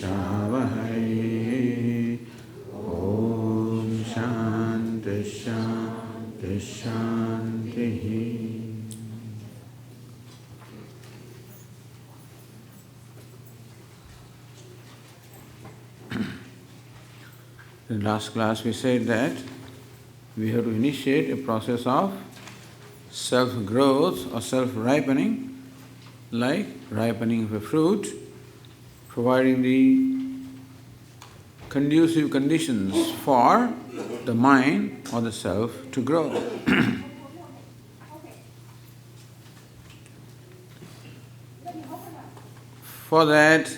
Vaishravahai. Om Shanti Shanti Shanti. In last class we said that we have to initiate a process of self-growth or self-ripening, like ripening of a fruit, providing the conducive conditions for the mind or the self to grow. For that,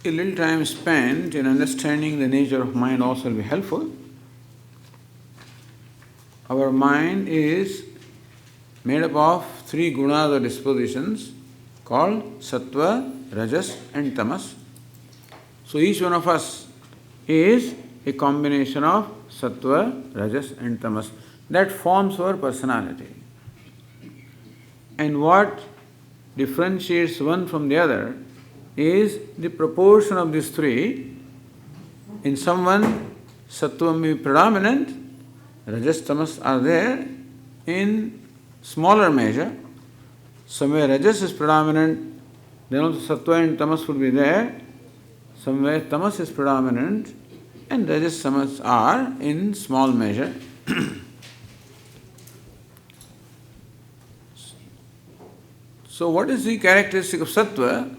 a little time spent in understanding the nature of mind also will be helpful. Our mind is made up of three gunas or dispositions called sattva, rajas and tamas. So each one of us is a combination of sattva, rajas and tamas. That forms our personality. And what differentiates one from the other is the proportion of these three. In someone, sattva may be predominant, rajas, tamas are there in smaller measure. Somewhere rajas is predominant, then also sattva and tamas would be there. Somewhere tamas is predominant, and rajas, tamas are in small measure. So what is the characteristic of sattva?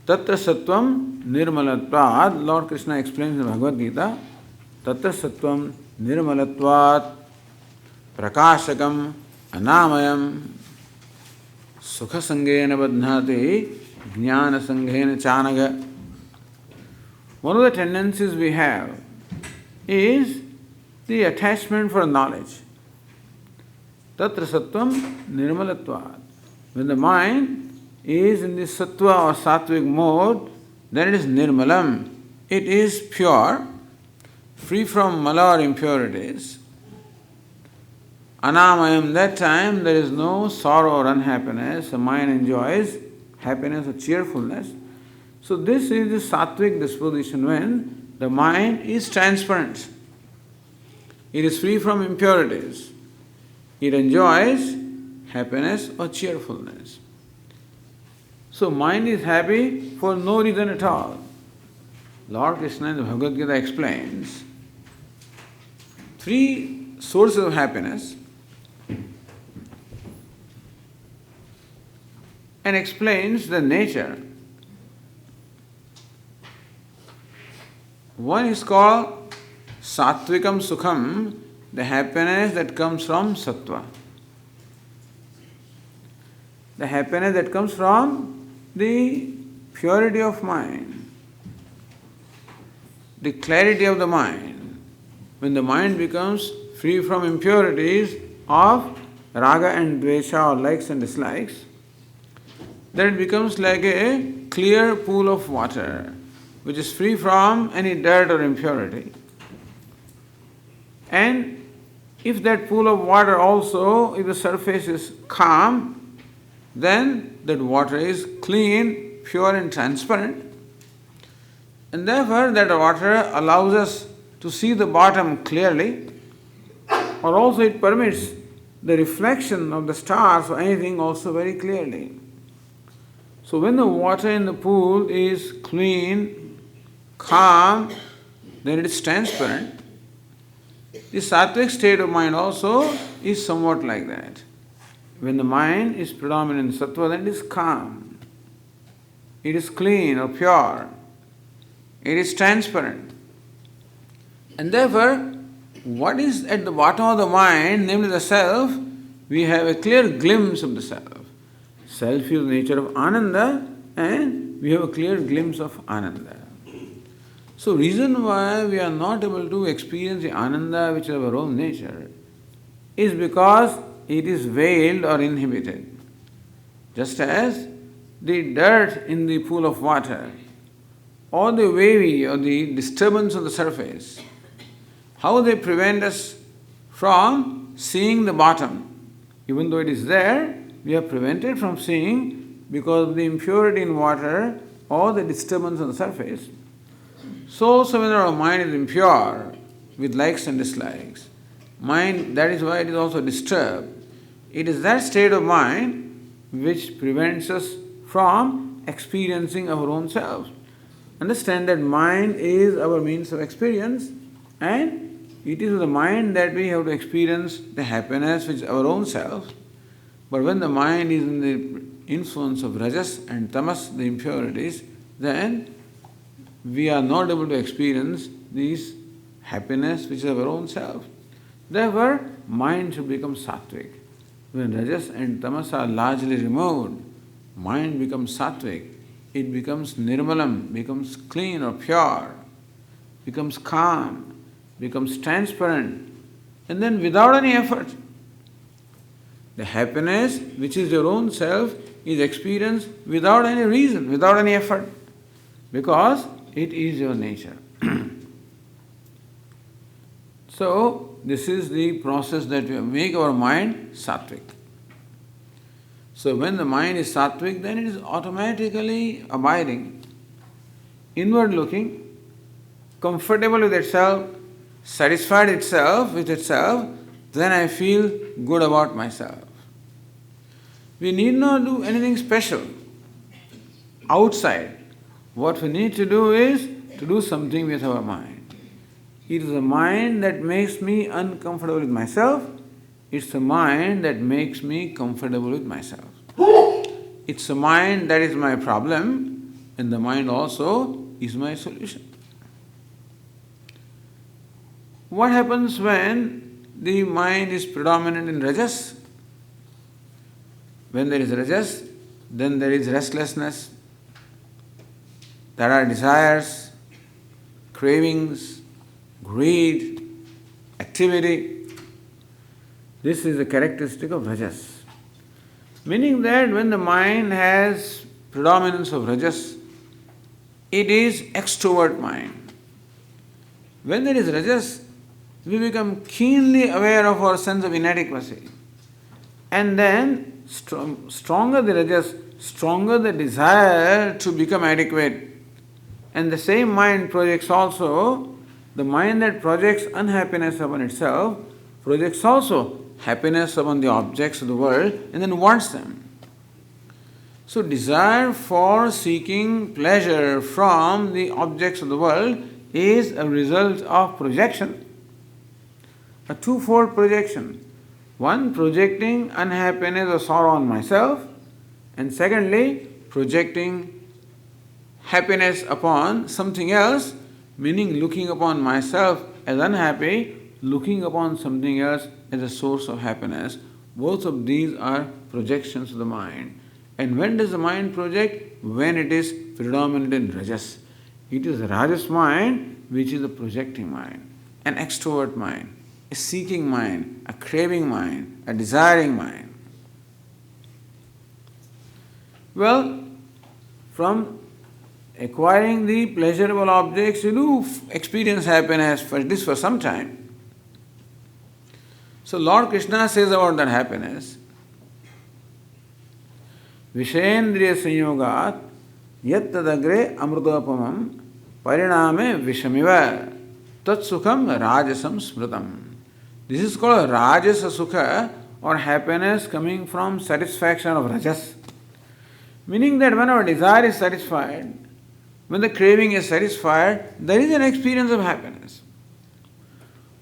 Tatra sattvam nirmalatvat. Lord Krishna explains in Bhagavad Gita, Tatra sattvam nirmalatvat prakashakam anamayam sukha sangena badhnati jnana sangena chanaga. One of the tendencies we have is the attachment for knowledge. Tatra sattvam nirmalatvat. When the mind is in the sattva or sattvic mode, then it is nirmalam. It is pure, free from mala or impurities. Anamayam, that time there is no sorrow or unhappiness. The mind enjoys happiness or cheerfulness. So this is the sattvic disposition when the mind is transparent. It is free from impurities. It enjoys happiness or cheerfulness. So mind is happy for no reason at all. Lord Krishna in the Bhagavad Gita explains three sources of happiness and explains the nature. One is called Satvikam Sukham, the happiness that comes from sattva. The happiness that comes from the purity of mind, the clarity of the mind. When the mind becomes free from impurities of raga and dvesha or likes and dislikes, then it becomes like a clear pool of water which is free from any dirt or impurity. And if that pool of water also, if the surface is calm, then that water is clean, pure and transparent. And therefore that water allows us to see the bottom clearly, or also it permits the reflection of the stars or anything also very clearly. So when the water in the pool is clean, calm, then it is transparent. The sattvic state of mind also is somewhat like that. When the mind is predominant in sattva, then it is calm. It is clean or pure. It is transparent. And therefore, what is at the bottom of the mind, namely the self, we have a clear glimpse of the self. Self is the nature of ananda, and we have a clear glimpse of ananda. So reason why we are not able to experience the ananda which is our own nature is because it is veiled or inhibited. Just as the dirt in the pool of water or the wavy or the disturbance of the surface, how they prevent us from seeing the bottom. Even though it is there, we are prevented from seeing because of the impurity in water or the disturbance on the surface. So when our mind is impure with likes and dislikes, mind, that is why it is also disturbed. It is that state of mind which prevents us from experiencing our own self. Understand that mind is our means of experience, and it is with the mind that we have to experience the happiness which is our own self. But when the mind is in the influence of rajas and tamas, the impurities, then we are not able to experience this happiness which is our own self. Therefore, mind should become sattvic. When rajas and tamas are largely removed, mind becomes sattvic. It becomes nirmalam, becomes clean or pure, becomes calm, becomes transparent, and then without any effort, the happiness which is your own self is experienced without any reason, without any effort, because it is your nature. So, this is the process that we make our mind sattvic. So, when the mind is sattvic, then it is automatically abiding, inward looking, comfortable with itself, satisfied itself with itself, then I feel good about myself. We need not do anything special outside. What we need to do is to do something with our mind. It is the mind that makes me uncomfortable with myself. It's the mind that makes me comfortable with myself. It's the mind that is my problem, and the mind also is my solution. What happens when the mind is predominant in rajas? When there is rajas, then there is restlessness, there are desires, cravings, greed, activity. This is a characteristic of rajas. Meaning that when the mind has predominance of rajas, it is extrovert mind. When there is rajas, we become keenly aware of our sense of inadequacy. And then, stronger the rajas, stronger the desire to become adequate. And the same mind projects also, the mind that projects unhappiness upon itself, projects also happiness upon the objects of the world and then wants them. So, desire for seeking pleasure from the objects of the world is a result of projection. A twofold projection. One, projecting unhappiness or sorrow on myself, and secondly, projecting happiness upon something else, meaning looking upon myself as unhappy, looking upon something else as a source of happiness. Both of these are projections of the mind. And when does the mind project? When it is predominant in rajas. It is the rajas mind which is a projecting mind, an extrovert mind, a seeking mind, a craving mind, a desiring mind. Well, from acquiring the pleasurable objects, you do experience happiness for some time. So Lord Krishna says about that happiness, Vishayendriya sanyogat yat tadagre amrutopamam pariname vishamiva tat sukham rajasam smritam. This is called rajasa sukha, or happiness coming from satisfaction of rajas. Meaning that when our desire is satisfied, when the craving is satisfied, there is an experience of happiness.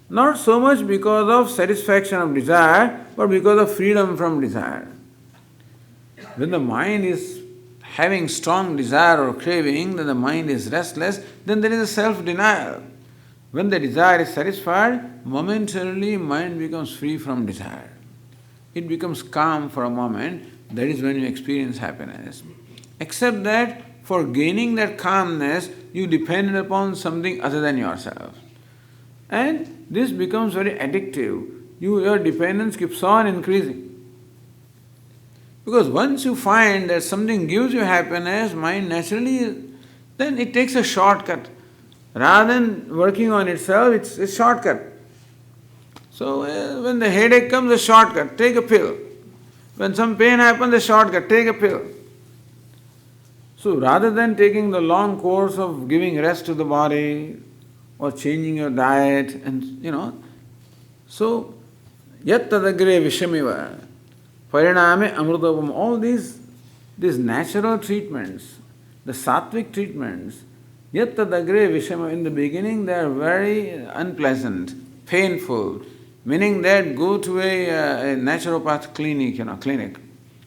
Not so much because of satisfaction of desire, but because of freedom from desire. When the mind is having strong desire or craving, then the mind is restless, then there is a self-denial. When the desire is satisfied, momentarily mind becomes free from desire. It becomes calm for a moment, that is when you experience happiness. Except that for gaining that calmness, you depend upon something other than yourself. And this becomes very addictive. Your dependence keeps on increasing. Because once you find that something gives you happiness, mind naturally, then it takes a shortcut. Rather than working on itself, it's a shortcut. So when the headache comes, a shortcut, take a pill. When some pain happens, a shortcut, take a pill. So rather than taking the long course of giving rest to the body or changing your diet and so yat tadagre vishamiva pariname amrutapam, all these natural treatments, the sattvic treatments, yat tadagre vishamiva, in the beginning they are very unpleasant, painful, meaning that go to a naturopath clinic,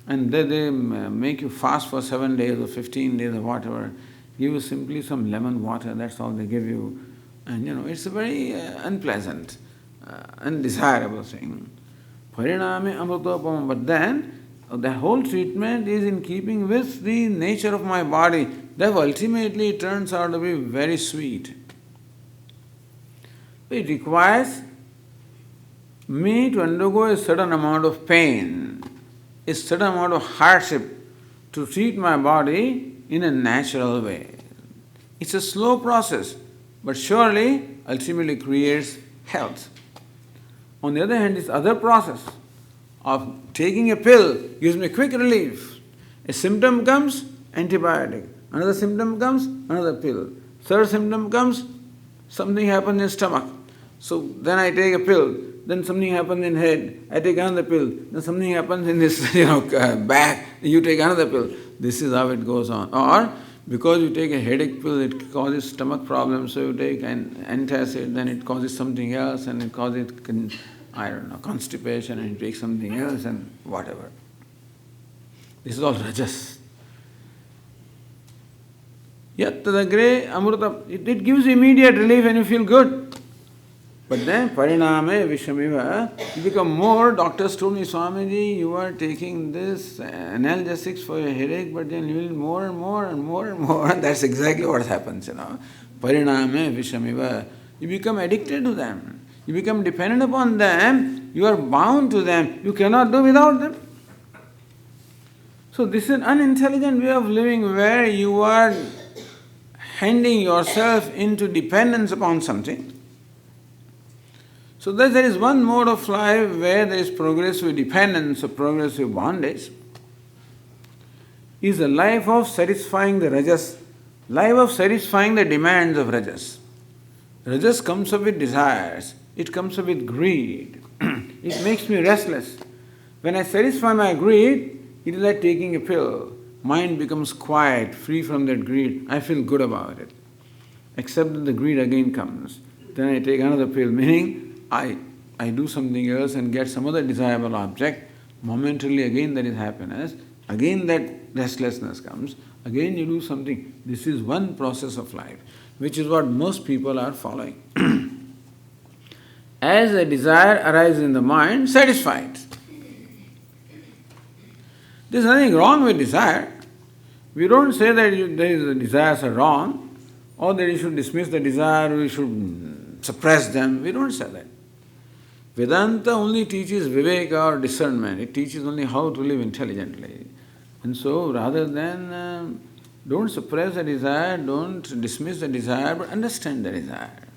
and they make you fast for 7 days or 15 days or whatever, give you simply some lemon water, that's all they give you. And it's a very unpleasant, undesirable thing. Pariname amrutopam. But then, the whole treatment is in keeping with the nature of my body. That ultimately it turns out to be very sweet. It requires me to undergo a certain amount of pain, a certain amount of hardship to treat my body in a natural way. It's a slow process, but surely ultimately creates health. On the other hand, this other process of taking a pill gives me quick relief. A symptom comes, antibiotic. Another symptom comes, another pill. Third symptom comes, something happens in stomach. So then I take a pill. Then something happens in head. I take another pill. Then something happens in this back. You take another pill. This is how it goes on. Or because you take a headache pill, it causes stomach problems. So you take an antacid, then it causes something else, and it causes constipation, and you take something else, and whatever. This is all rajas. Yat tadagre amruta. It gives immediate relief and you feel good. But then, pariname vishamiva, you become more. Doctors told me, Swamiji, you are taking this analgesics for your headache, but then you will more and more and more and more. And that's exactly what happens, Pariname vishamiva. You become addicted to them. You become dependent upon them. You are bound to them. You cannot do without them. So this is an unintelligent way of living where you are handing yourself into dependence upon something. So there is one mode of life where there is progressive dependence or progressive bondage, is a life of satisfying the rajas, life of satisfying the demands of rajas. Rajas comes up with desires, it comes up with greed, it makes me restless. When I satisfy my greed, it is like taking a pill. Mind becomes quiet, free from that greed. I feel good about it. Except that the greed again comes. Then I take another pill, meaning I do something else and get some other desirable object. Momentarily again there is happiness. Again that restlessness comes. Again you do something. This is one process of life, which is what most people are following. As a desire arises in the mind, satisfy it. There is nothing wrong with desire. We don't say that desires are wrong, or that you should dismiss the desire, we should suppress them. We don't say that. Vedanta only teaches viveka or discernment. It teaches only how to live intelligently. And so rather than don't suppress the desire, don't dismiss the desire, but understand the desire.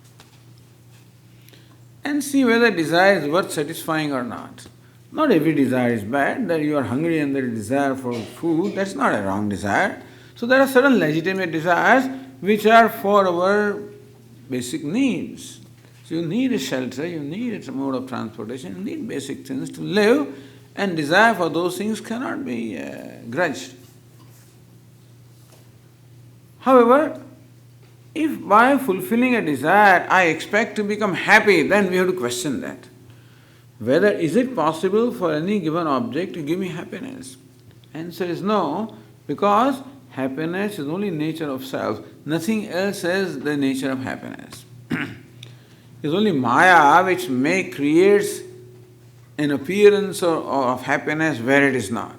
And see whether desire is worth satisfying or not. Not every desire is bad. That you are hungry and there is desire for food, that's not a wrong desire. So there are certain legitimate desires which are for our basic needs. So you need a shelter, you need a mode of transportation, you need basic things to live, and desire for those things cannot be grudged. However, if by fulfilling a desire I expect to become happy, then we have to question that. Whether is it possible for any given object to give me happiness? Answer is no, because happiness is only nature of self. Nothing else is the nature of happiness. It's only Maya which creates an appearance of happiness where it is not.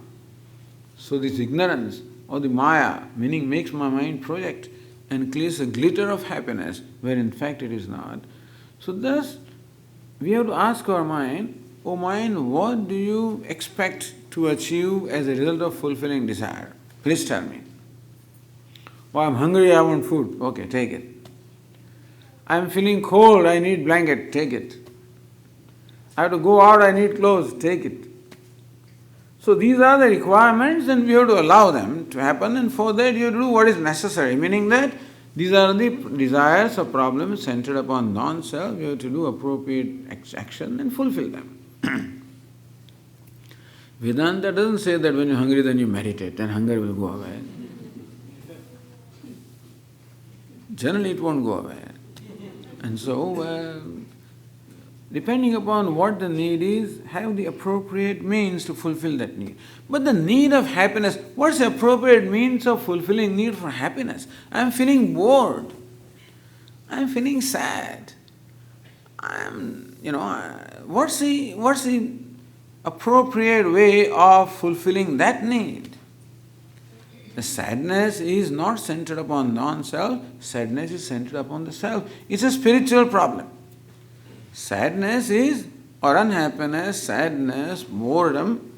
So this ignorance or the Maya, meaning makes my mind project and creates a glitter of happiness where in fact it is not. So thus, we have to ask our mind, oh mind, what do you expect to achieve as a result of fulfilling desire? Please tell me. Oh, I'm hungry, I want food. Okay, take it. I'm feeling cold, I need blanket. Take it. I have to go out, I need clothes. Take it. So these are the requirements and we have to allow them to happen, and for that you do what is necessary, meaning that these are the desires or problems centered upon non-self. You have to do appropriate action and fulfill them. Vedanta doesn't say that when you're hungry then you meditate and hunger will go away. Generally it won't go away. And so, depending upon what the need is, have the appropriate means to fulfill that need. But the need of happiness, what's the appropriate means of fulfilling need for happiness? I'm feeling bored. I'm feeling sad. What's the appropriate way of fulfilling that need? The sadness is not centered upon non-self, sadness is centered upon the self. It's a spiritual problem. Sadness is, or unhappiness, sadness, boredom,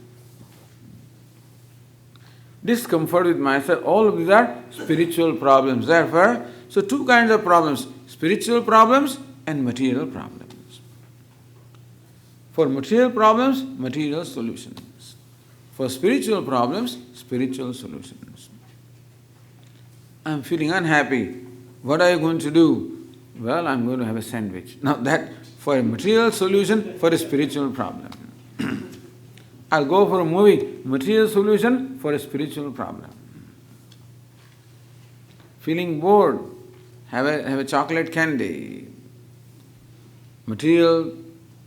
discomfort with myself, all of these are spiritual problems. Therefore, so two kinds of problems, spiritual problems and material problems. For material problems, material solutions. For spiritual problems, spiritual solutions. I'm feeling unhappy. What are you going to do? Well, I'm going to have a sandwich. Now that for a material solution, for a spiritual problem. I'll go for a movie, material solution for a spiritual problem. Feeling bored, have a chocolate candy. Material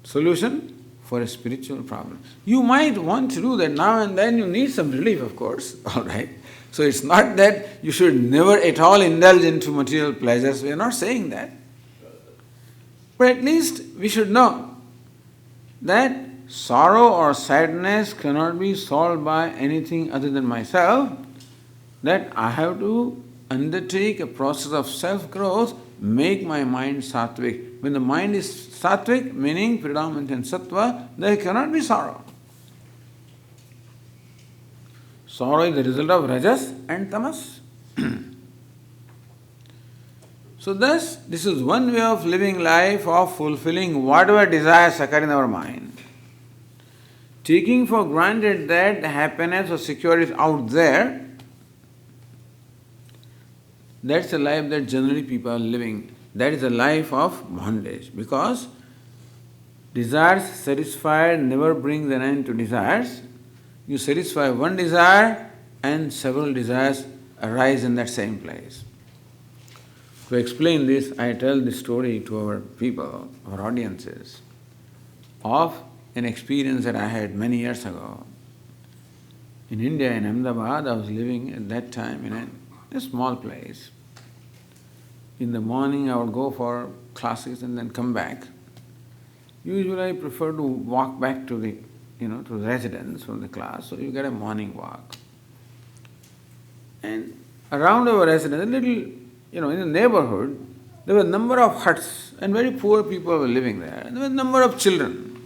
solution for a spiritual problem. You might want to do that now and then, you need some relief, of course, all right. So it's not that you should never at all indulge into material pleasures, we are not saying that. But at least we should know that sorrow or sadness cannot be solved by anything other than myself, that I have to undertake a process of self-growth, make my mind sattvic. When the mind is sattvic, meaning predominant in sattva, there cannot be sorrow. Sorrow is the result of rajas and tamas. So thus, this is one way of living life, of fulfilling whatever desires occur in our mind. Taking for granted that the happiness or security is out there, that's the life that generally people are living. That is a life of bondage, because desires satisfied never brings an end to desires. You satisfy one desire and several desires arise in that same place. To explain this, I tell this story to our people, our audiences, of an experience that I had many years ago. In India, in Ahmedabad, I was living at that time in a small place. In the morning, I would go for classes and then come back. Usually, I prefer to walk back to the residence from the class, so you get a morning walk. And around our residence, a little, in the neighborhood, there were a number of huts, and very poor people were living there. And there were a number of children.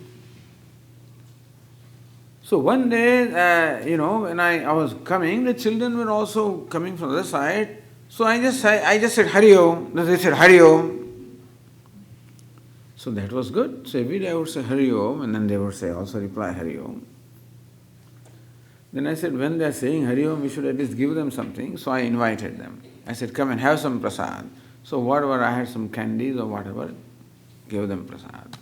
So one day, when I was coming, the children were also coming from the other side. So I just said Hari Om. They said Hari Om. So that was good. So every day I would say Hari Om, and then they would say also reply Hari Om. Then I said, when they are saying Hari Om, we should at least give them something. So I invited them. I said, come and have some prasad. So whatever, I had some candies or whatever, gave them prasad.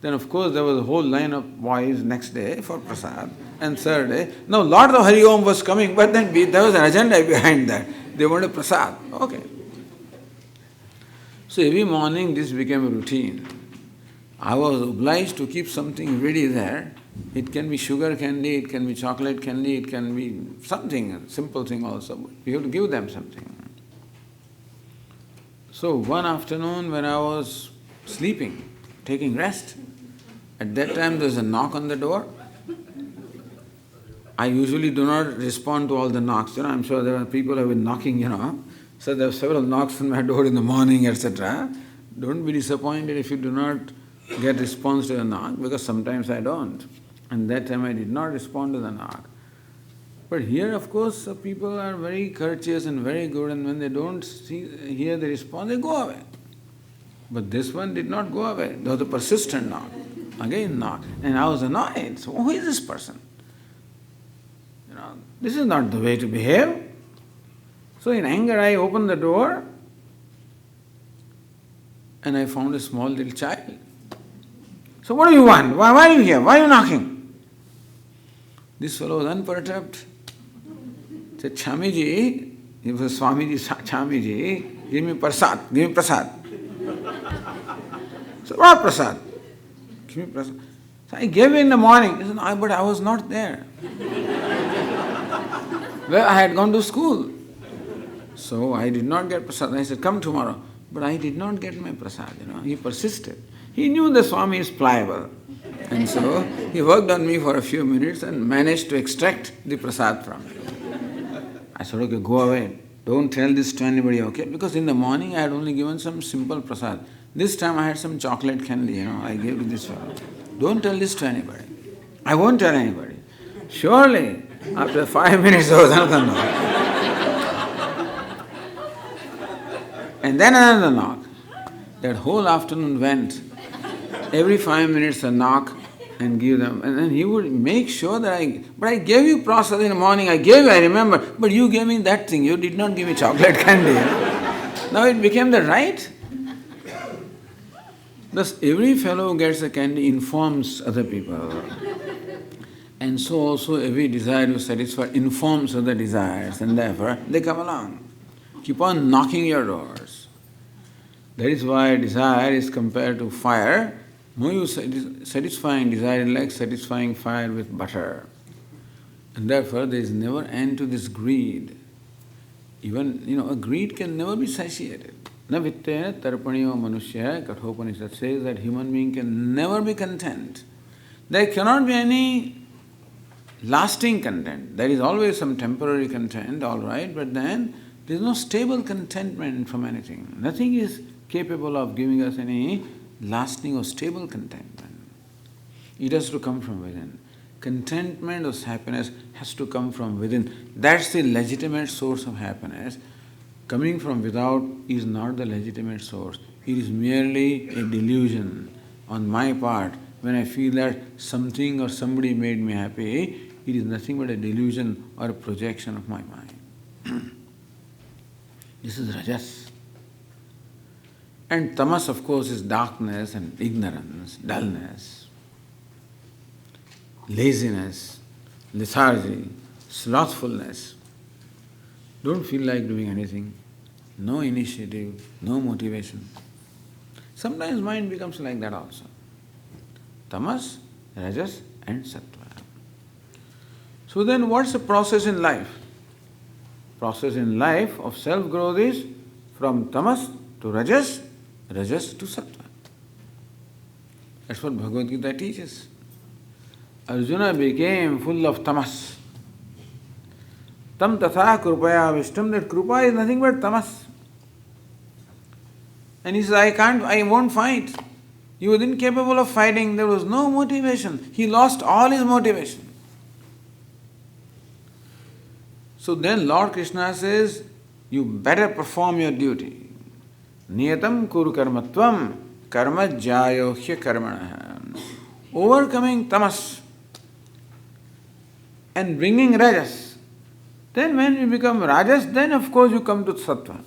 Then of course there was a whole line of boys next day for prasad, and third day. Now lot of Hari Om was coming, but then there was an agenda behind that. They wanted prasad. Okay. So every morning this became a routine. I was obliged to keep something ready there. It can be sugar candy, it can be chocolate candy, it can be something, a simple thing also. But we have to give them something. So one afternoon when I was sleeping, taking rest, at that time there was a knock on the door. I usually do not respond to all the knocks. I'm sure there are people who have been knocking, So there were several knocks on my door in the morning, etc. Don't be disappointed if you do not get response to the knock, because sometimes I don't. And that time I did not respond to the knock. But here, of course, people are very courteous and very good, and when they don't hear the response, they go away. But this one did not go away. There was a persistent knock. Again knock. And I was annoyed. So who is this person? This is not the way to behave. So in anger I opened the door and I found a small little child. So what do you want? Why are you here? Why are you knocking? This fellow was unperturbed. He said, Chamiji, he was Swamiji, Chamiji, give me prasad, give me prasad. So what prasad? Give me prasad. So I gave it in the morning. He said, no, but I was not there. Well, I had gone to school. So I did not get prasad. I said, come tomorrow. But I did not get my prasad, He persisted. He knew the Swami is pliable. And so he worked on me for a few minutes and managed to extract the prasad from me. I said, okay, go away. Don't tell this to anybody, okay? Because in the morning I had only given some simple prasad. This time I had some chocolate candy, I gave to this fellow. Don't tell this to anybody. I won't tell anybody. Surely, after 5 minutes there was another knock. And then another knock. That whole afternoon went. Every 5 minutes a knock and give them. And then he would make sure that I gave you prasad in the morning, I remember, but you gave me that thing, you did not give me chocolate candy. Now it became the right. Thus every fellow who gets a candy informs other people. And so also every desire to satisfy informs other desires, and therefore they come along. Keep on knocking your doors. That is why desire is compared to fire. Satisfying desire is like satisfying fire with butter. And therefore there is never end to this greed. Even, a greed can never be satiated. Na vittena tarpaniyo manushya, Kathopanishad says that human being can never be content. There cannot be any lasting content. There is always some temporary content, all right, but then there is no stable contentment from anything. Nothing is capable of giving us any lasting or stable contentment. It has to come from within. Contentment or happiness has to come from within. That's the legitimate source of happiness. Coming from without is not the legitimate source. It is merely a delusion on my part. When I feel that something or somebody made me happy, it is nothing but a delusion or a projection of my mind. This is rajas. And tamas, of course, is darkness and ignorance, dullness, laziness, lethargy, slothfulness. Don't feel like doing anything, no initiative, no motivation. Sometimes mind becomes like that also. Tamas, rajas and sattva. So then what's the process in life? Process in life of self-growth is from tamas to rajas, rajas to sattva. That's what Bhagavad Gita teaches. Arjuna became full of tamas. Tam tatha krupaya vishtam, that krupa is nothing but tamas. And he says, I won't fight. He was incapable of fighting, there was no motivation. He lost all his motivation. So then Lord Krishna says, you better perform your duty. Niyatam kuru karmatvam karma jayohya karmana. Overcoming tamas and bringing rajas. Then when you become rajas, then of course you come to sattva.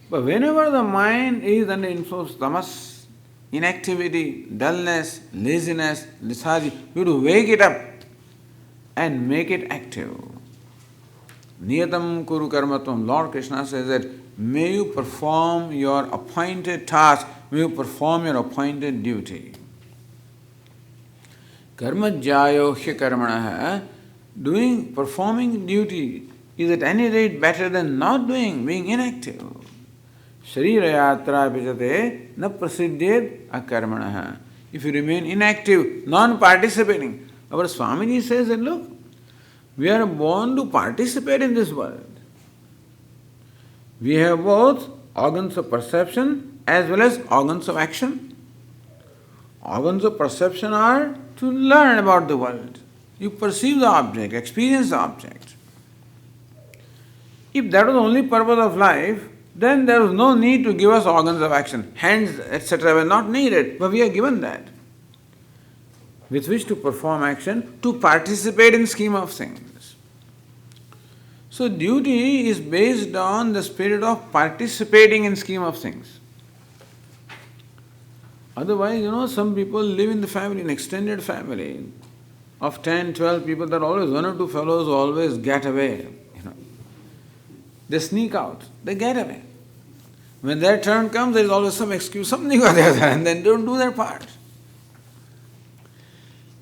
But whenever the mind is under influence of tamas, inactivity, dullness, laziness, lethargy, you have to wake it up and make it active. Niyatam kuru karmatvam. Lord Krishna says that may you perform your appointed task, may you perform your appointed duty. Karma jayohya karmana. Performing duty is at any rate better than not doing, being inactive. Sharira yatra vijate na prasiddhed akarmana. If you remain inactive, non-participating. Our Swamiji says that look, we are born to participate in this world. We have both organs of perception as well as organs of action. Organs of perception are to learn about the world. You perceive the object, experience the object. If that was the only purpose of life, then there was no need to give us organs of action. Hands, etc. were not needed, but we are given that. with which to perform action, to participate in scheme of things. So duty is based on the spirit of participating in scheme of things. Otherwise, some people live in the family, an extended family of 10, 12 people. There are always one or two fellows who always get away. They sneak out, they get away. When their turn comes, there is always some excuse, something or the other, and then don't do their part.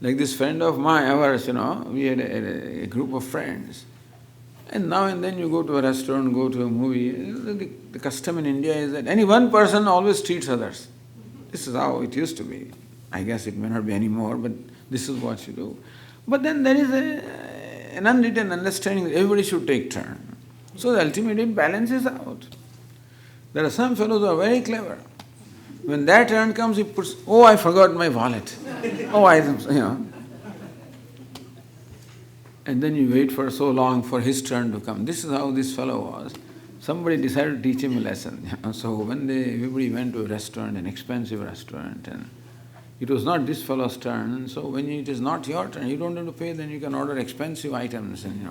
Like this friend of mine, ours, we had a group of friends. And now and then you go to a restaurant, go to a movie. The custom in India is that any one person always treats others. This is how it used to be. I guess it may not be anymore, but this is what you do. But then there is an unwritten understanding that everybody should take turn. So ultimately it balances out. There are some fellows who are very clever. When their turn comes, he puts, oh, I forgot my wallet. And then you wait for so long for his turn to come. This is how this fellow was. Somebody decided to teach him a lesson. So one day everybody went to a restaurant, an expensive restaurant, and it was not this fellow's turn. So when it is not your turn, you don't have to pay, then you can order expensive items. And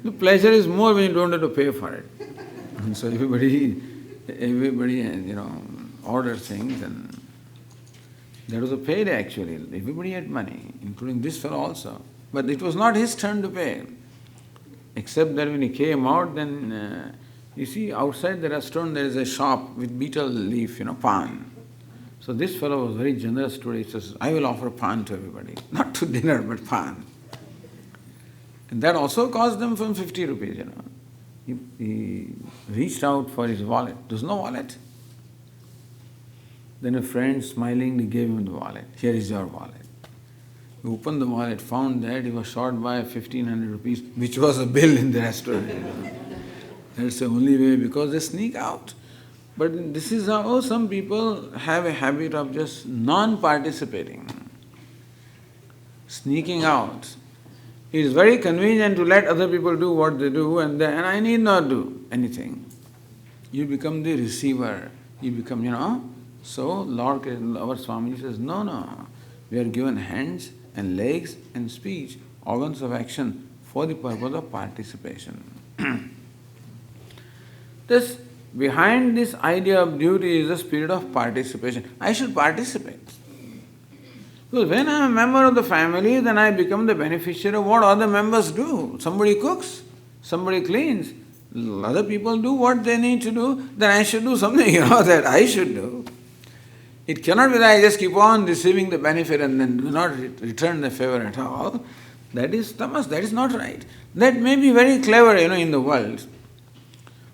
the pleasure is more when you don't have to pay for it. And so everybody orders things, and there was a payday actually. Everybody had money, including this fellow also. But it was not his turn to pay. Except that when he came out, then you see outside the restaurant there is a shop with betel leaf, pan. So this fellow was very generous today. He says, I will offer pan to everybody. Not to dinner, but pan. And that also cost them from 50 rupees, He reached out for his wallet. There's no wallet. Then a friend smilingly gave him the wallet. Here is your wallet. He opened the wallet, found that he was short by 1,500 rupees, which was a bill in the restaurant. That's the only way, because they sneak out. But this is how some people have a habit of just non-participating, sneaking out. It is very convenient to let other people do what they do, and I need not do anything. You become the receiver. You become, So Lord, our Swami says, no. We are given hands and legs and speech, organs of action, for the purpose of participation. Thus, behind this idea of duty is the spirit of participation. I should participate. Because when I am a member of the family, then I become the beneficiary of what other members do. Somebody cooks, somebody cleans, other people do what they need to do, then I should do something, that I should do. It cannot be that I just keep on receiving the benefit and then do not return the favor at all. That is tamas, that is not right. That may be very clever, in the world.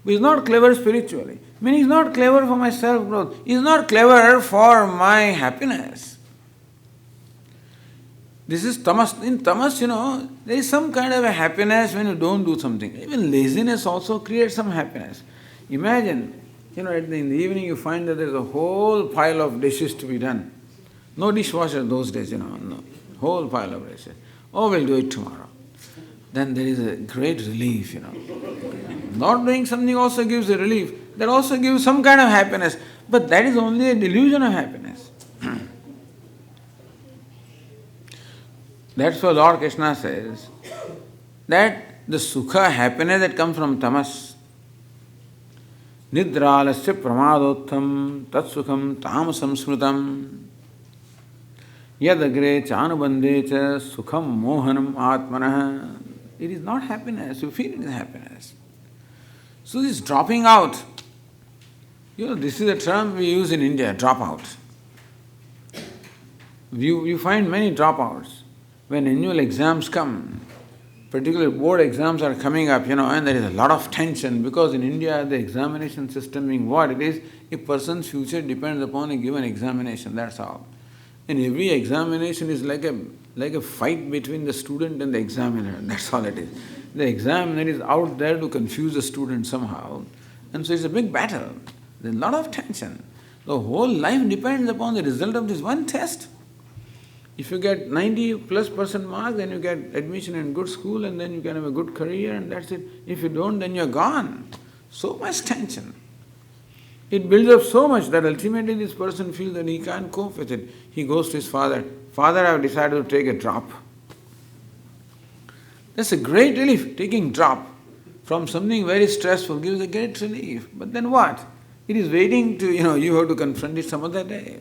But he's not clever spiritually. He's not clever for my self-growth. He's not clever for my happiness. This is tamas. In tamas, there is some kind of a happiness when you don't do something. Even laziness also creates some happiness. Imagine, in the evening you find that there is a whole pile of dishes to be done. No dishwasher those days, no. Whole pile of dishes. Oh, we'll do it tomorrow. Then there is a great relief, Not doing something also gives a relief. That also gives some kind of happiness. But that is only a delusion of happiness. That's why Lord Krishna says that the sukha, happiness that comes from tamas, nidralasya pramadottham tat sukham tamasam smrutam yadagre chanubandhe cha sukham mohanam atmanah. It is not happiness, you feel it is happiness. So this dropping out, this is a term we use in India, drop out. You find many dropouts. When annual exams come, particularly board exams are coming up, and there is a lot of tension because in India the examination system being what it is, a person's future depends upon a given examination, that's all. And every examination is like a fight between the student and the examiner, that's all it is. The examiner is out there to confuse the student somehow, and so it's a big battle. There's a lot of tension. The whole life depends upon the result of this one test. If you get 90+% marks, then you get admission in good school and then you can have a good career and that's it. If you don't, then you're gone. So much tension. It builds up so much that ultimately this person feels that he can't cope with it. He goes to his father, "Father, I have decided to take a drop." That's a great relief. Taking drop from something very stressful gives a great relief. But then what? It is waiting to, you have to confront it some other day.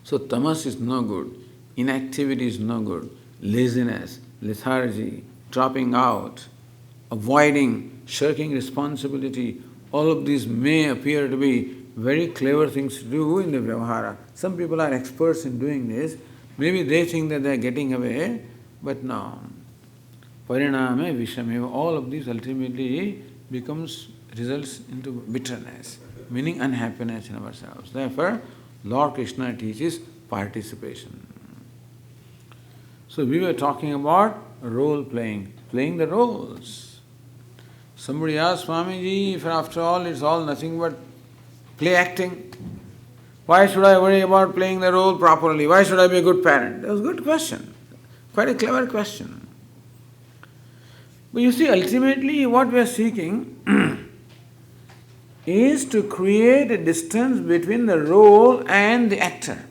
So tamas is no good. Inactivity is no good. Laziness, lethargy, dropping out, avoiding, shirking responsibility, all of these may appear to be very clever things to do in the Vyavahara. Some people are experts in doing this. Maybe they think that they are getting away, but no. Pariname vishameva, all of these ultimately results into bitterness, meaning unhappiness in ourselves. Therefore, Lord Krishna teaches participation. So we were talking about role playing, playing the roles. Somebody asked Swamiji, if after all it's all nothing but play acting, why should I worry about playing the role properly? Why should I be a good parent? That was a good question. Quite a clever question. But you see, ultimately what we are seeking is to create a distance between the role and the actor.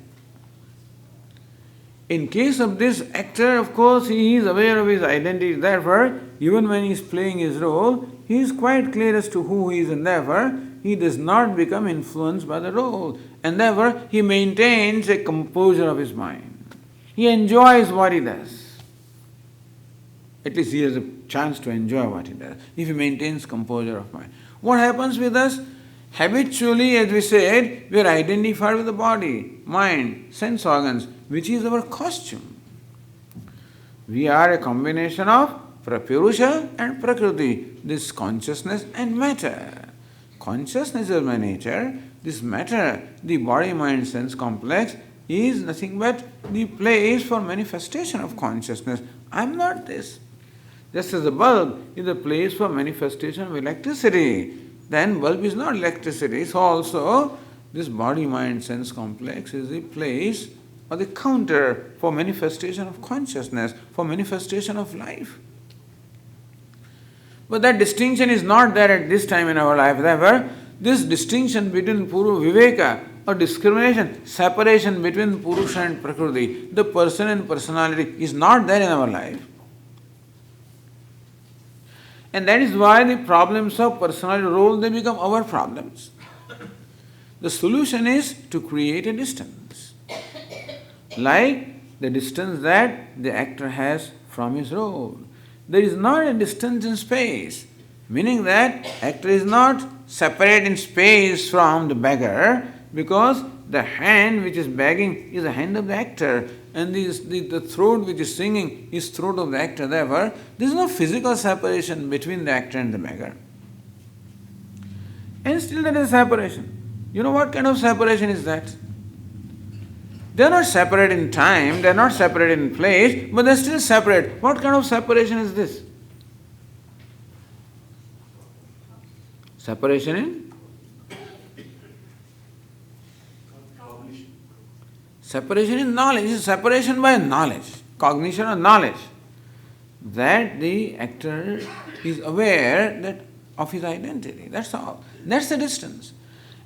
In case of this actor, of course, he is aware of his identity. Therefore, even when he is playing his role, he is quite clear as to who he is, and therefore, he does not become influenced by the role. And therefore, he maintains a composure of his mind. He enjoys what he does. At least he has a chance to enjoy what he does, if he maintains composure of mind. What happens with us? Habitually, as we said, we are identified with the body, mind, sense organs, which is our costume. We are a combination of Prapurusha and Prakriti, this consciousness and matter. Consciousness is my nature, this matter, the body-mind sense complex, is nothing but the place for manifestation of consciousness. I am not this. Just as the bulb is a place for manifestation of electricity, then bulb is not electricity. So also this body-mind sense complex is the place or the counter for manifestation of consciousness, for manifestation of life. But that distinction is not there at this time in our life. Therefore, this distinction between Purva Viveka or discrimination, separation between Purusha and Prakriti, the person and personality, is not there in our life. And that is why the problems of personality role, they become our problems. The solution is to create a distance. Like the distance that the actor has from his role. There is not a distance in space, meaning that actor is not separate in space from the beggar, because the hand which is begging is the hand of the actor, and the throat which is singing is throat of the actor. Therefore, there is no physical separation between the actor and the beggar. And still there is separation. You know what kind of separation is that? They are not separate in time, they are not separate in place, but they are still separate. What kind of separation is this? Separation in? Separation in knowledge. Is separation by knowledge, cognition of knowledge. That the actor is aware that of his identity. That's all. That's the distance.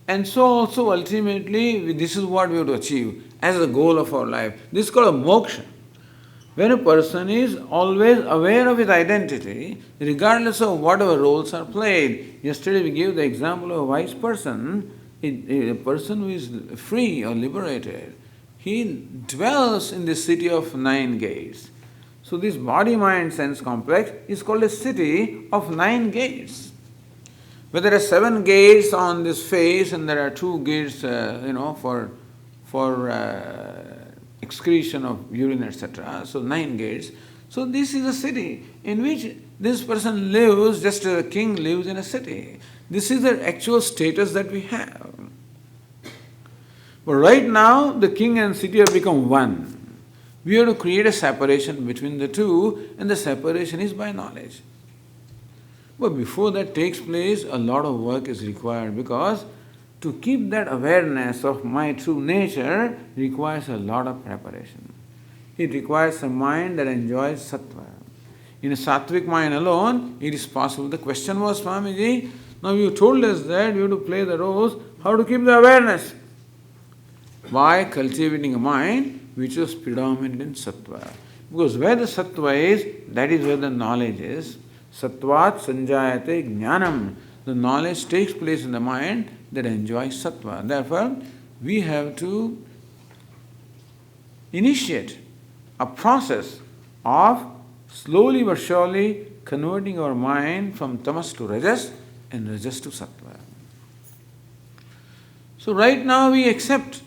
And so also ultimately this is what we have to achieve as the goal of our life. This is called a moksha. When a person is always aware of his identity, regardless of whatever roles are played. Yesterday we gave the example of a wise person, a person who is free or liberated. He dwells in the city of 9 gates. So this body-mind sense complex is called a city of 9 gates. But there are 7 gates on this face, and there are 2 gates, for excretion of urine, etc. So 9 gates. So this is a city in which this person lives, just as a king lives in a city. This is the actual status that we have. But right now, the king and city have become one. We have to create a separation between the two, and the separation is by knowledge. But before that takes place, a lot of work is required, because to keep that awareness of my true nature requires a lot of preparation. It requires a mind that enjoys sattva. In a sattvic mind alone, it is possible. The question was, Swamiji, Now you told us that you have to play the roles, how to keep the awareness? By cultivating a mind which is predominant in sattva. Because where the sattva is, that is where the knowledge is. Sattvat sanjayate jnanam. The knowledge takes place in the mind that enjoys sattva. Therefore, we have to initiate a process of slowly but surely converting our mind from tamas to rajas and rajas to sattva. So right now we accept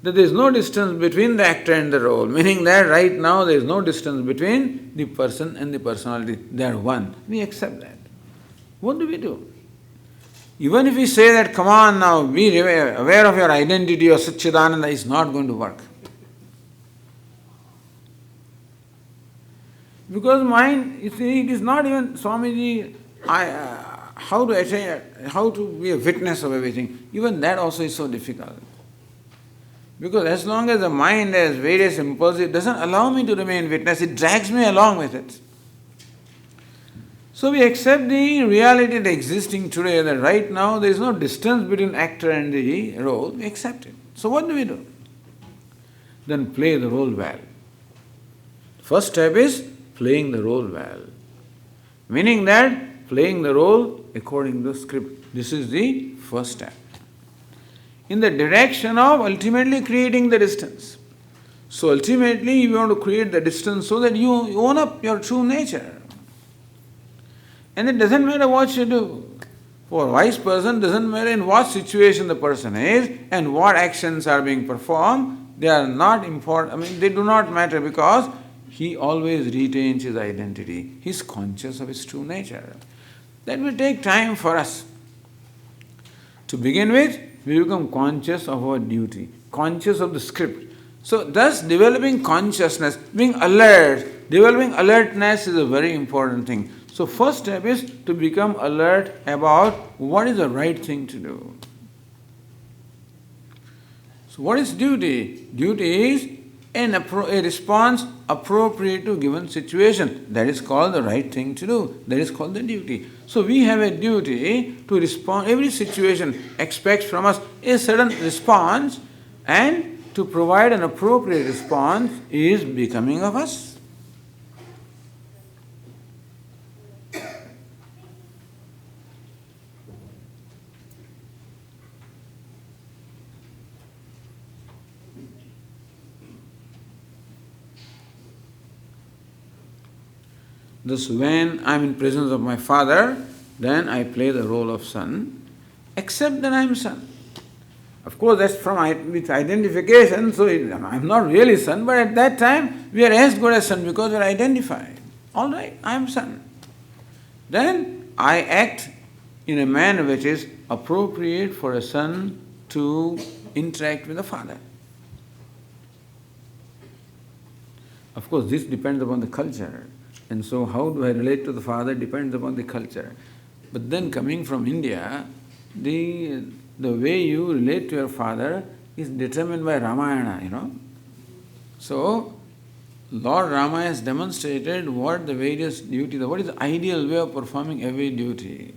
that there is no distance between the actor and the role, meaning that right now there is no distance between the person and the personality. They are one. We accept that. What do we do? Even if we say that, come on now, be aware of your identity or Satchidananda, is not going to work. Because mind, you see, it is not even, Swamiji, how to be a witness of everything. Even that also is so difficult. Because as long as the mind has various impulses, it doesn't allow me to remain witness, it drags me along with it. So we accept the reality that existing today, that right now there is no distance between actor and the role, we accept it. So what do we do? Then play the role well. First step is playing the role well. Meaning that playing the role according to the script. This is the first step. In the direction of ultimately creating the distance. So ultimately you want to create the distance so that you own up your true nature. And it doesn't matter what you do. For a wise person, it doesn't matter in what situation the person is and what actions are being performed. They are not important. They do not matter because he always retains his identity. He is conscious of his true nature. That will take time for us. To begin with, we become conscious of our duty, conscious of the script. So thus developing consciousness, being alert, developing alertness is a very important thing. So first step is to become alert about what is the right thing to do. So what is duty? Duty is a response appropriate to given situation. That is called the right thing to do. That is called the duty. So we have a duty to respond. Every situation expects from us a certain response, and to provide an appropriate response is becoming of us. Thus, when I am in presence of my father, then I play the role of son, except that I am son. Of course, that's with identification, so I am not really son, but at that time we are as good as son because we are identified. All right, I am son. Then I act in a manner which is appropriate for a son to interact with the father. Of course, this depends upon the culture. And so how do I relate to the father depends upon the culture. But then coming from India, the way you relate to your father is determined by Ramayana, So, Lord Rama has demonstrated what the various duties, what is the ideal way of performing every duty.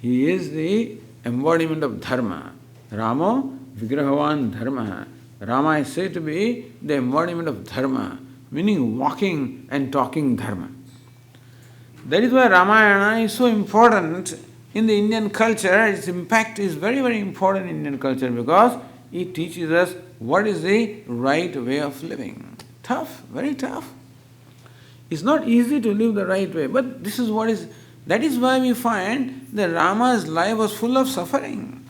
He is the embodiment of dharma. Ramo vigrahavan dharma. Rama is said to be the embodiment of dharma, meaning walking and talking dharma. That is why Ramayana is so important in the Indian culture. Its impact is very, very important in Indian culture because it teaches us what is the right way of living. Tough, very tough. It's not easy to live the right way, but that is why we find that Rama's life was full of suffering.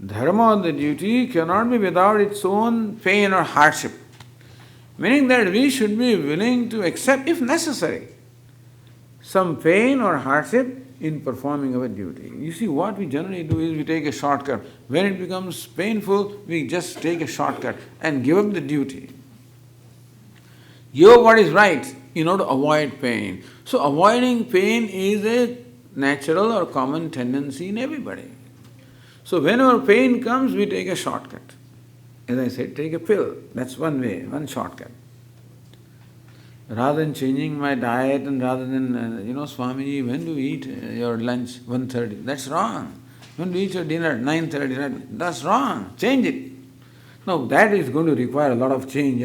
Dharma, the duty, cannot be without its own pain or hardship. Meaning that we should be willing to accept, if necessary, some pain or hardship in performing our duty. You see, what we generally do is we take a shortcut. When it becomes painful, we just take a shortcut and give up the duty. Give up what is right in order to avoid pain. So avoiding pain is a natural or common tendency in everybody. So whenever pain comes, we take a shortcut. As I said, take a pill. That's one way, one shortcut. Rather than changing my diet and rather than, Swamiji, when do you eat your lunch? 1:30. That's wrong. When do you eat your dinner? 9:30. Right? That's wrong. Change it. Now that is going to require a lot of change,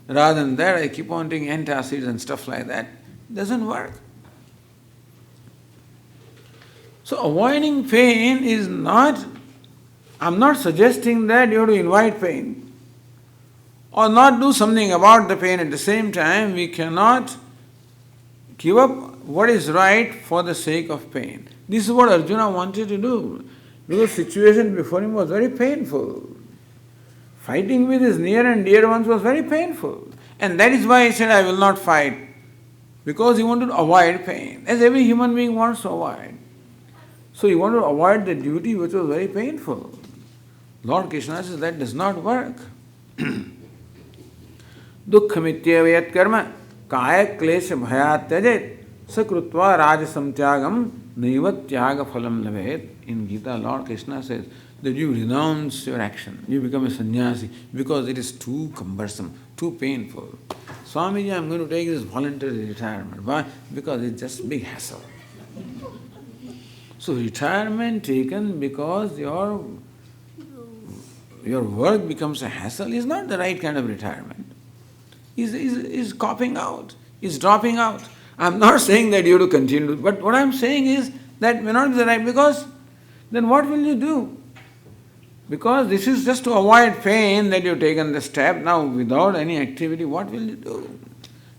Rather than that, I keep on taking antacids and stuff like that. It doesn't work. So avoiding pain is not, I'm not suggesting that you have to invite pain or not do something about the pain. At the same time, we cannot give up what is right for the sake of pain. This is what Arjuna wanted to do, because the situation before him was very painful. Fighting with his near and dear ones was very painful. And that is why he said, I will not fight. Because he wanted to avoid pain, as every human being wants to avoid. So he wanted to avoid the duty which was very painful. Lord Krishna says that does not work. Dukkhamityeva yat karma kaya klesha bhayat tyajet sakrutva rajasam tyagam naiva tyaga phalam lavet. In Gita, Lord Krishna says that you renounce your action, you become a sannyasi because it is too cumbersome, too painful. Swamiji, I am going to take this voluntary retirement. Why? Because it's just big hassle. So retirement taken because your work becomes a hassle is not the right kind of retirement. Is copping out, is dropping out. I am not saying that you have to continue, but what I am saying is that may not be the right, because then what will you do? Because this is just to avoid pain that you have taken the step. Now without any activity, what will you do?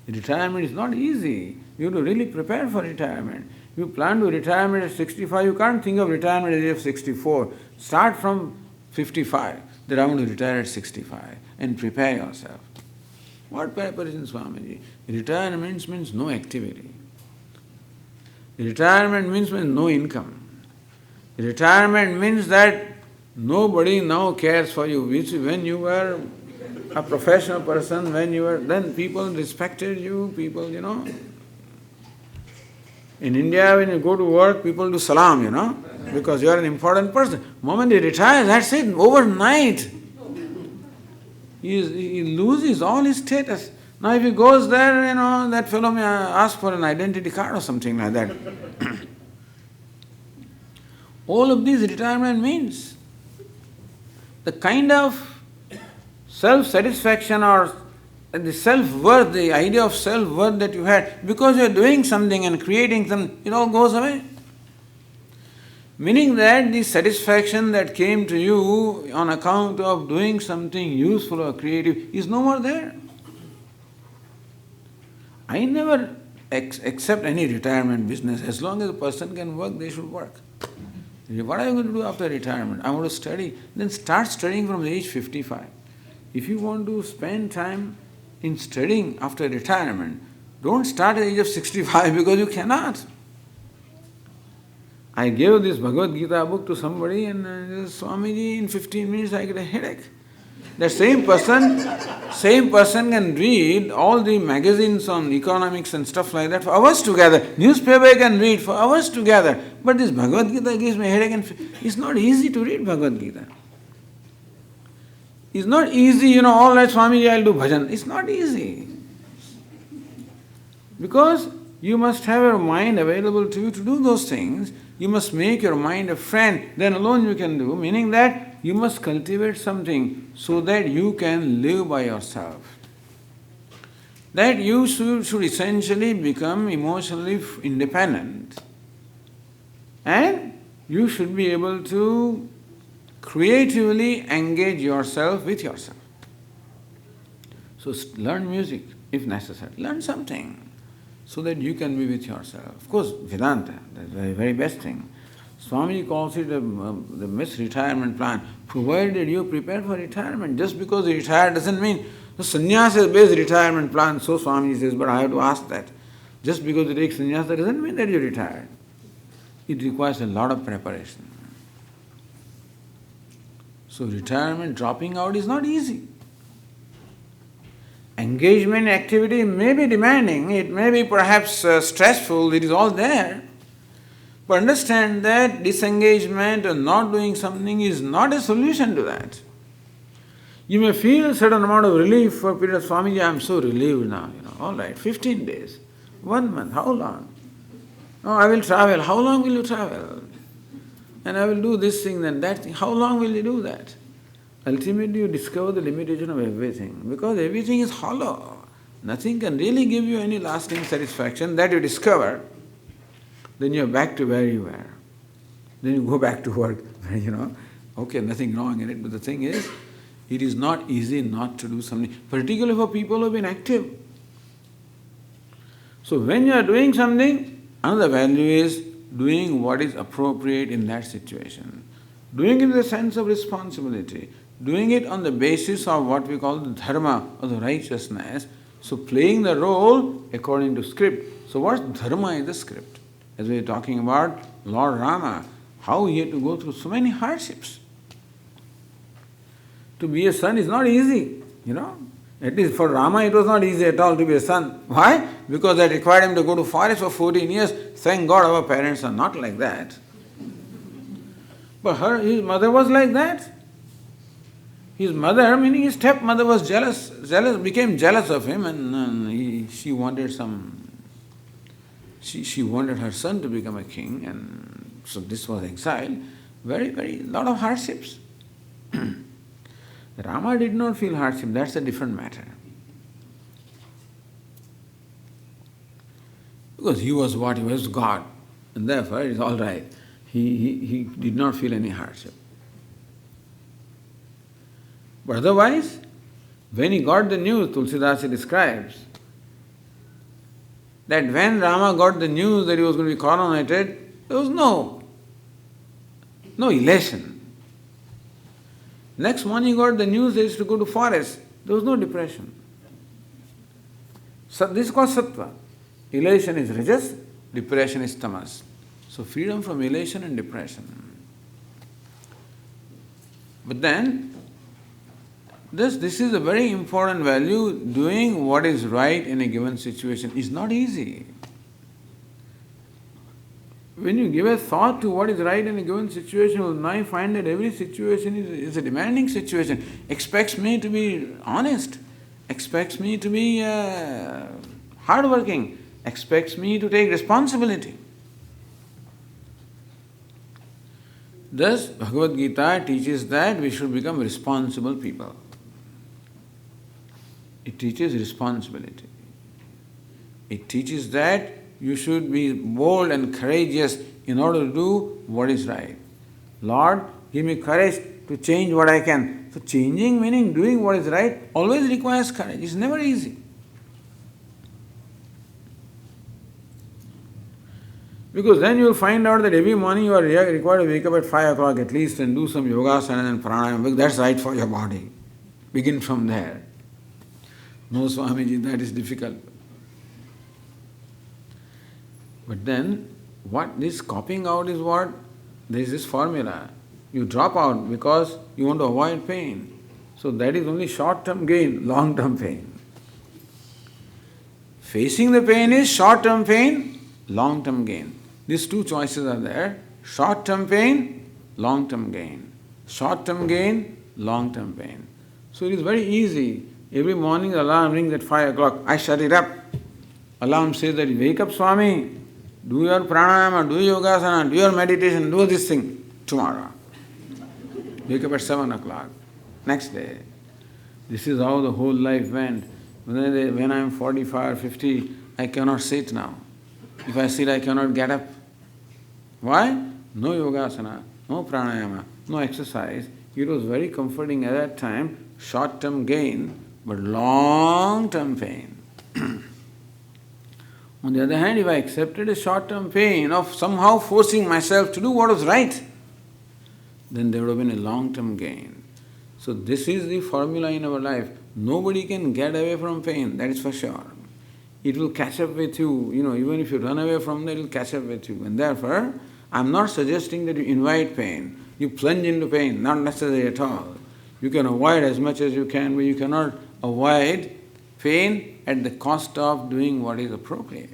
Retirement is not easy. You have to really prepare for retirement. You plan to retirement at 65, you can't think of retirement at the age of 64. Start from 55, that I want to retire at 65 and prepare yourself. What preparation, Swamiji? Retirement means no activity. Retirement means no income. Retirement means that nobody now cares for you. Which when you were a professional person, then people respected you, people, In India, when you go to work, people do salam, because you are an important person. The moment he retires, that's it, overnight. He loses all his status. Now if he goes there, that fellow may ask for an identity card or something like that. All of this retirement means the kind of self-satisfaction or the self-worth, the idea of self-worth that you had, because you are doing something and creating something, it all goes away. Meaning that the satisfaction that came to you on account of doing something useful or creative is no more there. I never accept any retirement business. As long as a person can work, they should work. What are you going to do after retirement? I want to study. Then start studying from the age 55. If you want to spend time in studying after retirement, don't start at the age of 65 because you cannot. I gave this Bhagavad Gita book to somebody and Swamiji, in 15 minutes I get a headache. That same person can read all the magazines on economics and stuff like that for hours together. Newspaper can read for hours together. But this Bhagavad Gita gives me a headache, and it's not easy to read Bhagavad Gita. It's not easy, all right, Swamiji, I'll do bhajan. It's not easy. Because you must have your mind available to you to do those things. You must make your mind a friend, then alone you can do, meaning that you must cultivate something so that you can live by yourself. That you should essentially become emotionally independent. And you should be able to creatively engage yourself with yourself. So learn music if necessary. Learn something so that you can be with yourself. Of course, Vedanta, that's the very best thing. Swami calls it the best retirement plan, provided you prepare for retirement. Just because you retire doesn't mean the sannyasa is the best retirement plan, so Swami says, but I have to ask that. Just because you take sannyasa doesn't mean that you retired. It requires a lot of preparation. So retirement, dropping out is not easy. Engagement activity may be demanding, it may be perhaps stressful, it is all there. But understand that disengagement or not doing something is not a solution to that. You may feel a certain amount of relief for a period of Swamiji, I am so relieved now, all right, 15 days, 1 month, how long? No, I will travel. How long will you travel? And I will do this thing, then that thing. How long will you do that? Ultimately, you discover the limitation of everything, because everything is hollow. Nothing can really give you any lasting satisfaction. That you discover, then you are back to where you were. Then you go back to work, okay, nothing wrong in it, but the thing is, it is not easy not to do something, particularly for people who have been active. So when you are doing something, another value is doing what is appropriate in that situation. Doing it with a sense of responsibility. Doing it on the basis of what we call the dharma or the righteousness. So playing the role according to script. So what dharma is the script? As we are talking about Lord Rama, how he had to go through so many hardships. To be a son is not easy, At least for Rama it was not easy at all to be a son. Why? Because that required him to go to forest for 14 years. Thank God our parents are not like that. But his mother was like that. His mother, meaning his stepmother, was became jealous of him, and she wanted she wanted her son to become a king, and so this was exile. Very, very lot of hardships. Rama did not feel hardship, that's a different matter. Because he was what? He was God. And therefore it's all right. He did not feel any hardship. But otherwise, when he got the news, Tulsidasi describes that when Rama got the news that he was going to be coronated, there was no elation. Next morning he got the news that he is to go to forest. There was no depression. So this is called sattva. Elation is rajas, depression is tamas. So freedom from elation and depression. But then, this is a very important value. Doing what is right in a given situation is not easy. When you give a thought to what is right in a given situation, you will now find that every situation is a demanding situation. Expects me to be honest, expects me to be hardworking, expects me to take responsibility. Thus, Bhagavad Gita teaches that we should become responsible people. It teaches responsibility. It teaches that you should be bold and courageous in order to do what is right. Lord, give me courage to change what I can. So changing, meaning doing what is right, always requires courage. It's never easy. Because then you will find out that every morning you are required to wake up at 5 o'clock at least and do some yogasana and pranayama. That's right for your body. Begin from there. No, Swamiji, that is difficult. But then, what this copying out is what? There is this formula. You drop out because you want to avoid pain. So that is only short-term gain, long-term pain. Facing the pain is short-term pain, long-term gain. These two choices are there. Short-term pain, long-term gain. Short-term gain, long-term pain. So it is very easy. Every morning the alarm rings at 5 o'clock. I shut it up. Alarm says that wake up, Swami. Do your pranayama, do yogasana, do your meditation, do this thing tomorrow. Wake up at 7 o'clock. Next day. This is how the whole life went. When I am 45 or 50, I cannot sit now. If I sit, I cannot get up. Why? No yogasana, no pranayama, no exercise. It was very comforting at that time. Short-term gain, but long-term pain. On the other hand, if I accepted a short-term pain of somehow forcing myself to do what was right, then there would have been a long-term gain. So this is the formula in our life. Nobody can get away from pain, that is for sure. It will catch up with you, even if you run away from that, it will catch up with you. And therefore, I am not suggesting that you invite pain, you plunge into pain, not necessarily at all. You can avoid as much as you can, but you cannot avoid pain at the cost of doing what is appropriate.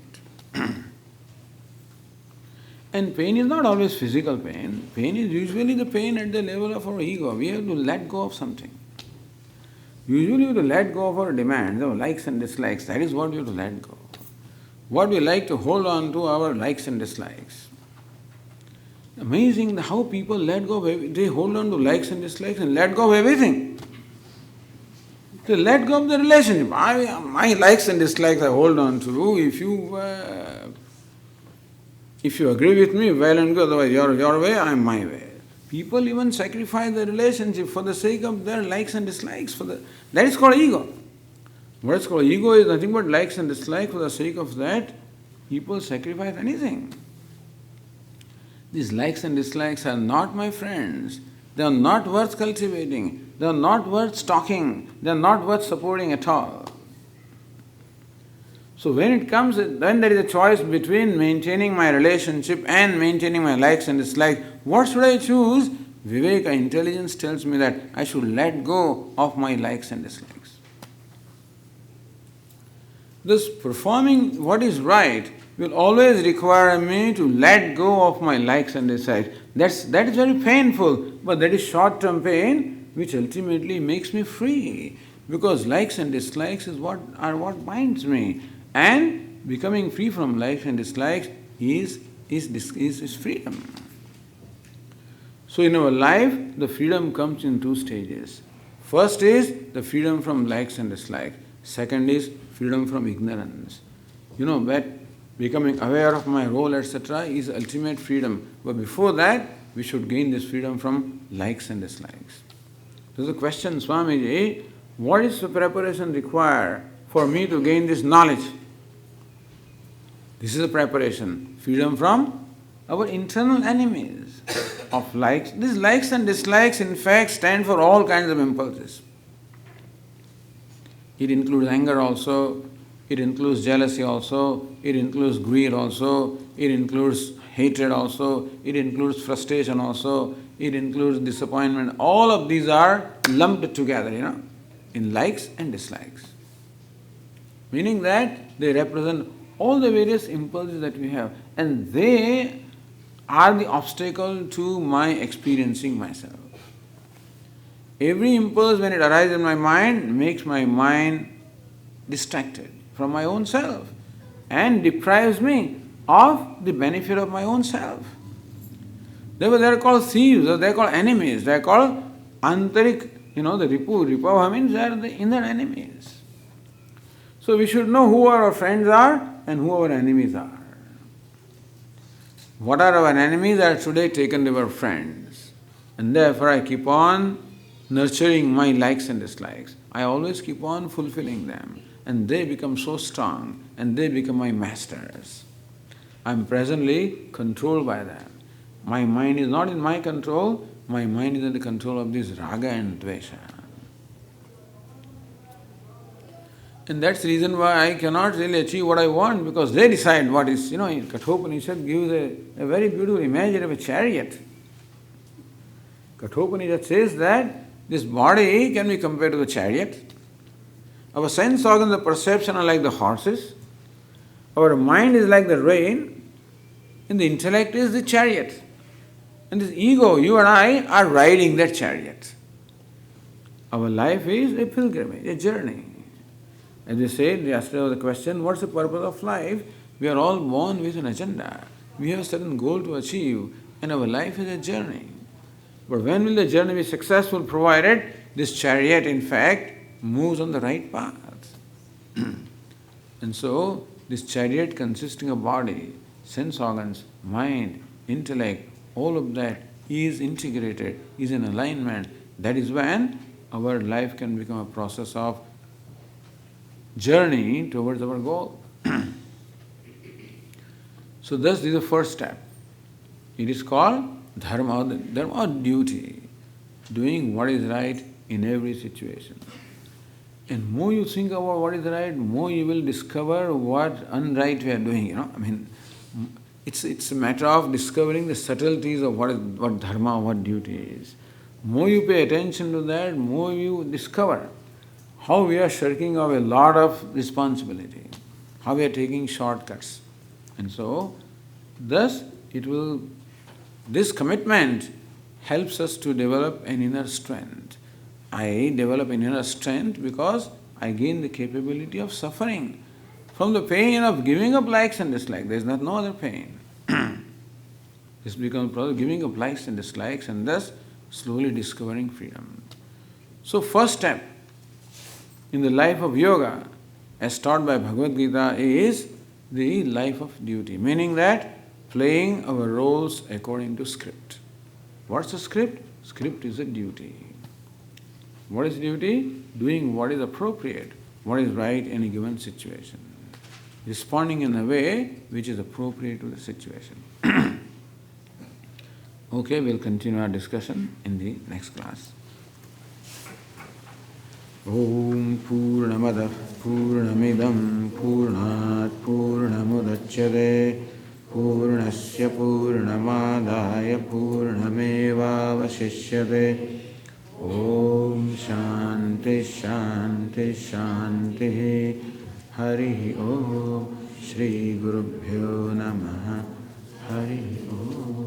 And pain is not always physical pain. Pain is usually the pain at the level of our ego. We have to let go of something. Usually you have to let go of our demands, our likes and dislikes. That is what you have to let go. What we like to hold on to, our likes and dislikes. Amazing how people let go of they hold on to likes and dislikes and let go of everything. They let go of the relationship. My likes and dislikes I hold on to. If you agree with me, well and good. Otherwise, your way, I'm my way. People even sacrifice the relationship for the sake of their likes and dislikes. That is called ego. What is called ego is nothing but likes and dislikes. For the sake of that, people sacrifice anything. These likes and dislikes are not my friends. They are not worth cultivating. They are not worth stalking. They are not worth supporting at all. So when there is a choice between maintaining my relationship and maintaining my likes and dislikes, what should I choose? Viveka, intelligence tells me that I should let go of my likes and dislikes. Thus, performing what is right will always require me to let go of my likes and dislikes. That is very painful, but that is short-term pain which ultimately makes me free. Because likes and dislikes are what binds me. And becoming free from likes and dislikes is freedom. So in our life, the freedom comes in two stages. First is the freedom from likes and dislikes. Second is freedom from ignorance. That becoming aware of my role, etc. is ultimate freedom. But before that, we should gain this freedom from likes and dislikes. So the question, Swamiji, what is the preparation required for me to gain this knowledge? This is the preparation. Freedom from our internal enemies of likes. These likes and dislikes, in fact, stand for all kinds of impulses. It includes anger also, it includes jealousy also, it includes greed also, it includes hatred also, it includes frustration also, it includes disappointment. All of these are lumped together, in likes and dislikes. Meaning that they represent all the various impulses that we have, and they are the obstacle to my experiencing myself. Every impulse, when it arises in my mind, makes my mind distracted from my own self and deprives me of the benefit of my own self. Therefore, they are called thieves, or they are called enemies, they are called antarik, the Ripava means they are the inner enemies. So we should know who our friends are and who our enemies are. What are our enemies are today taken to our friends. And therefore I keep on nurturing my likes and dislikes. I always keep on fulfilling them. And they become so strong and they become my masters. I am presently controlled by them. My mind is not in my control, my mind is in the control of this raga and dvesha. And that's the reason why I cannot really achieve what I want, because they decide what is. Kathopanishad gives a very beautiful imagery of a chariot. Kathopanishad says that this body can be compared to the chariot. Our sense organs of perception are like the horses. Our mind is like the rein. And the intellect is the chariot. And this ego, you and I, are riding that chariot. Our life is a pilgrimage, a journey. As they said yesterday was the question, what's the purpose of life? We are all born with an agenda. We have a certain goal to achieve, and our life is a journey. But when will the journey be successful, provided this chariot, in fact, moves on the right path? And so, this chariot consisting of body, sense organs, mind, intellect, all of that is integrated, is in alignment. That is when our life can become a process of journey towards our goal. So thus this is the first step. It is called dharma or duty, doing what is right in every situation. And more you think about what is right, more you will discover what unright we are doing. It's a matter of discovering the subtleties of what dharma, what duty is. More you pay attention to that, more you discover how we are shirking off a lot of responsibility, how we are taking shortcuts. And so, thus, this commitment helps us to develop an inner strength. I develop inner strength because I gain the capability of suffering from the pain of giving up likes and dislikes. There is no other pain. This becomes giving up likes and dislikes and thus slowly discovering freedom. So first step in the life of yoga as taught by Bhagavad Gita is the life of duty, meaning that playing our roles according to script. What's a script? Script is a duty. What is duty? Doing what is appropriate, what is right in a given situation. Responding in a way which is appropriate to the situation. Okay, we'll continue our discussion in the next class. Om Purnamada Purnamidam Purnat Purnamudachyate Purnasya Purnamadaya Purnameva Vasishyate. Om Shanti Shanti Shanti. Hari Om. Shri Gurubhyo Namaha. Hari Om.